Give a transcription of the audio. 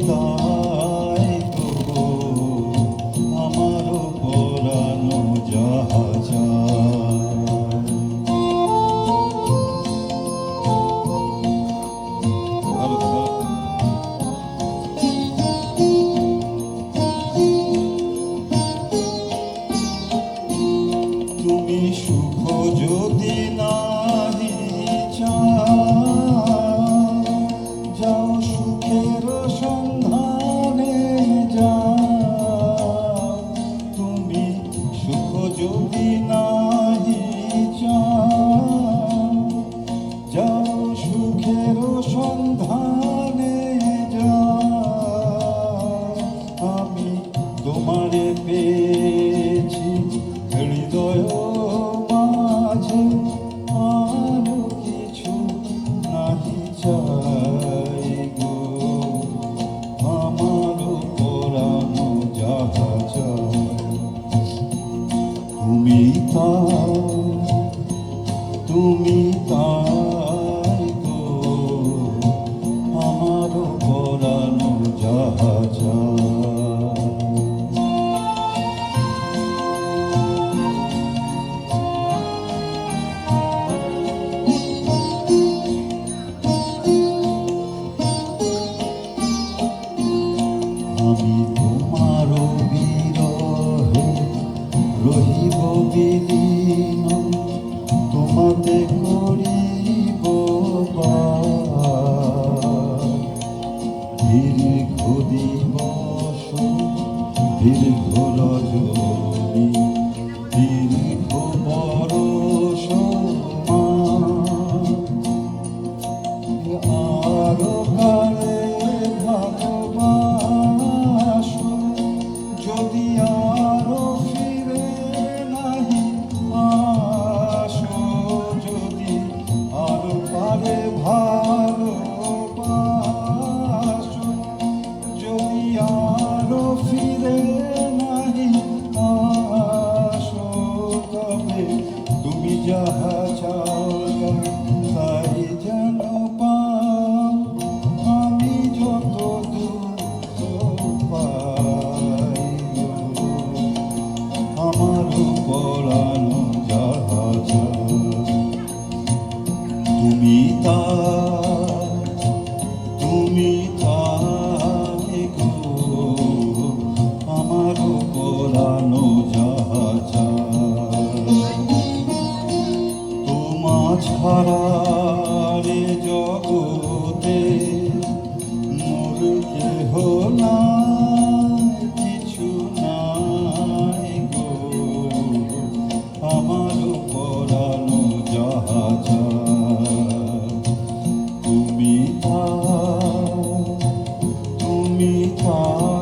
তাই তো আমারও পরানো যাহা চায়। তুমি সুখ যদি নাহি যাও সুখের সন্ধানে যাও। তুমি সুখ যদি নাহি যাও সুখের সন্ধানে যাও। আমি তোমারে পেয়েছি হৃদয় মাঝে, আরো কিছু নাহি চাই গো। আমারও পরানো যাহা চায় তুমি তাই গো। আমারও পরানো যাহা চায়। আমি তোমার বিরহে রহিব বিলীন, তোমাতে করিব দীর্ঘ দিবস দীর্ঘ রজনী দীর্ঘ বরষ আরো কালে ভালোবাস, যদি আরো ফিরে নাহি আসো। যদি আরো কালে ভালোবাস, যদি আরো ফিরে নাহি আসো। তবে তুমি যাহা চাও তাই যেন পাও, আমি যত দুঃখ পাই আমার পরানো যাহা চায়। তুমি তাই গো আমার পরানো যাহা চায়। তোমা ছাড়া রে জগতে মোর কেহ নাই, কিছু নাই গো। আমার পরানো যাহা চায় তুমি তাই